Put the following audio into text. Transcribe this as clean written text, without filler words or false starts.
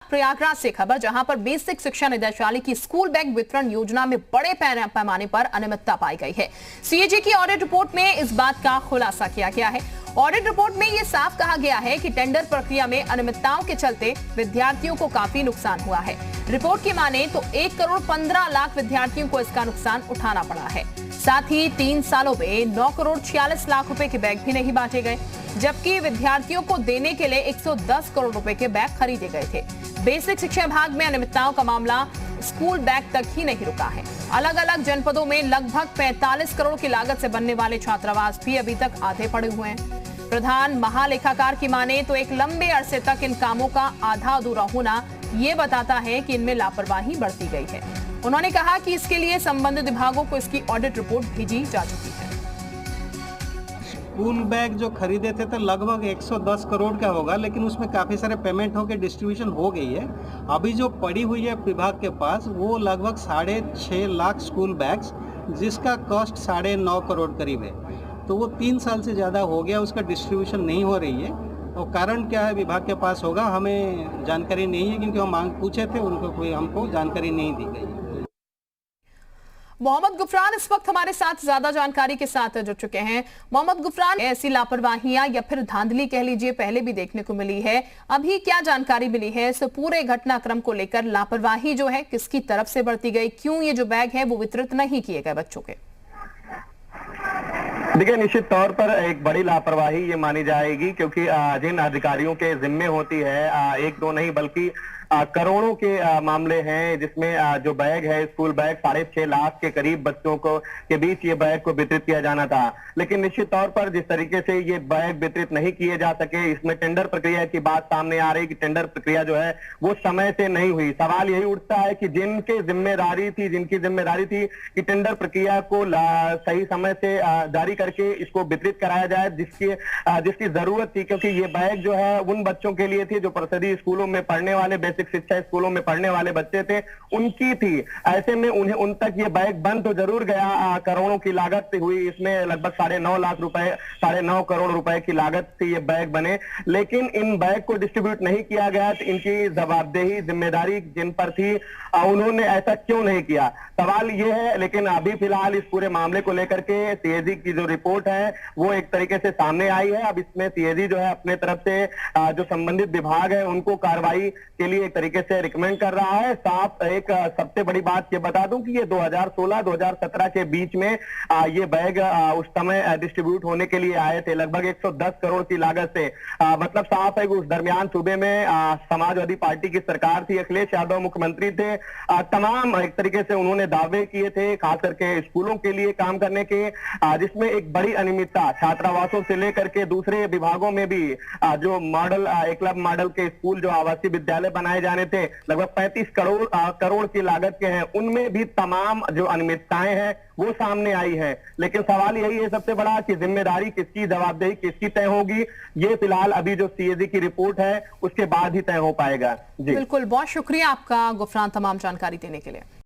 प्रयागराज से खबर, जहां पर बेसिक शिक्षा निदेशालय की स्कूल बैग वितरण योजना में बड़े पैमाने पर अनियमितता पाई गई है। सीएजी की ऑडिट रिपोर्ट में इस बात का खुलासा किया गया है। ऑडिट रिपोर्ट में यह साफ कहा गया है कि टेंडर प्रक्रिया में अनियमितताओं के चलते विद्यार्थियों को काफी नुकसान हुआ है। रिपोर्ट की माने तो 1 करोड़ 15 लाख विद्यार्थियों को इसका नुकसान उठाना पड़ा है। साथ ही 3 सालों में 9 करोड़ 46 लाख रुपए के बैग भी नहीं बांटे गए, जबकि विद्यार्थियों को देने के लिए 110 करोड़ रुपए के बैग खरीदे गए थे। बेसिक शिक्षा विभाग में अनियमितताओं का मामला स्कूल बैग तक ही नहीं रुका है। अलग अलग जनपदों में लगभग 45 करोड़ की लागत से बनने वाले छात्रावास भी अभी तक आधे पड़े हुए हैं। प्रधान महालेखाकार की माने तो एक लंबे अरसे तक इन कामों का आधा अधूरा होना ये बताता है कि इनमें लापरवाही बरती गई है। उन्होंने कहा कि इसके लिए संबंधित विभागों को इसकी ऑडिट रिपोर्ट भेजी जा चुकी है। स्कूल बैग जो खरीदे थे तो लगभग 110 करोड़ का होगा, लेकिन उसमें काफ़ी सारे पेमेंट होकर डिस्ट्रीब्यूशन हो गई है। अभी जो पड़ी हुई है विभाग के पास वो लगभग 6.5 लाख स्कूल बैग्स, जिसका कॉस्ट 9.5 करोड़ करीब है। तो वो 3 साल से ज़्यादा हो गया, उसका डिस्ट्रीब्यूशन नहीं हो रही है। और कारण क्या है विभाग के पास होगा, हमें जानकारी नहीं है, क्योंकि हम मांग पूछे थे, उनको कोई हमको जानकारी नहीं दी गई है। मोहम्मद गुफरान इस वक्त हमारे साथ ज्यादा जानकारी के साथ जुड़ चुके हैं। मोहम्मद गुफरान, ऐसी लापरवाहियां या फिर धांधली कह लीजिए पहले भी देखने को मिली है, अभी क्या जानकारी मिली है इस पूरे घटनाक्रम को लेकर? लापरवाही जो है किसकी तरफ से बरती गई, क्यों ये जो बैग है वो वितरित नहीं किए गए बच्चों के? देखिए, निश्चित तौर पर एक बड़ी लापरवाही ये मानी जाएगी, क्योंकि जिन अधिकारियों के जिम्मे होती है, एक दो नहीं बल्कि करोड़ों के मामले हैं, जिसमें जो बैग है स्कूल बैग 6.5 लाख के करीब बच्चों को के बीच ये बैग को वितरित किया जाना था। लेकिन निश्चित तौर पर जिस तरीके से ये बैग वितरित नहीं किए जा सके, इसमें टेंडर प्रक्रिया की बात सामने आ रही कि टेंडर प्रक्रिया जो है वो समय से नहीं हुई। सवाल यही उठता है कि जिनकी जिम्मेदारी थी कि टेंडर प्रक्रिया को सही समय से जारी करके इसको वितरित कराया जाए, जिसकी जरूरत थी, क्योंकि ये बैग जो है उन बच्चों के लिए थी जो परिषदीय स्कूलों में पढ़ने वाले, शिक्षा स्कूलों में पढ़ने वाले बच्चे थे, उनकी थी। ऐसे में उन्हें उन तक ये बैग बन तो जरूर गया, करोड़ों की लागत हुई, इसमें लगभग 9.5 लाख रुपए, 9.5 करोड़ रुपए की लागत से ये बैग बने, लेकिन इन बैग को डिस्ट्रीब्यूट नहीं किया गया। तो इनकी जवाबदेही, जिम्मेदारी जिन पर थी, उन्होंने ऐसा क्यों नहीं किया, सवाल ये है। लेकिन अभी फिलहाल इस पूरे मामले को लेकर के सीएजी की जो रिपोर्ट है वो एक तरीके से सामने आई है। अब इसमें सीएजी जो है अपने तरफ से जो संबंधित विभाग है उनको कार्रवाई के लिए एक तरीके से रिकमेंड कर रहा है। साफ एक सबसे बड़ी बात ये बता दूं कि ये 2016-2017 के बीच में ये बैग उस समय डिस्ट्रीब्यूट होने के लिए आए थे, लगभग 110 करोड़ की लागत से। मतलब साफ है कि उस दरमियान सूबे में समाजवादी पार्टी की सरकार थी, अखिलेश यादव मुख्यमंत्री थे। तमाम एक तरीके से उन्होंने दावे किए थे, खास करके स्कूलों के लिए काम करने के, जिसमें एक बड़ी अनियमितता छात्रावासों से लेकर के दूसरे विभागों में भी जो मॉडल एकलव्य मॉडल के स्कूल जो आवासीय विद्यालय बनाए जाने थे, लगभग 35 करोड़ की लागत के हैं, उनमें भी तमाम जो अनियमितताएं हैं वो सामने आई है। लेकिन सवाल यही है सबसे बड़ा कि जिम्मेदारी किसकी, जवाबदेही किसकी तय होगी, ये फिलहाल अभी जो सीएजी की रिपोर्ट है उसके बाद ही तय हो पाएगा। जी बिल्कुल, बहुत शुक्रिया आपका गुफरान तमाम जानकारी देने के लिए।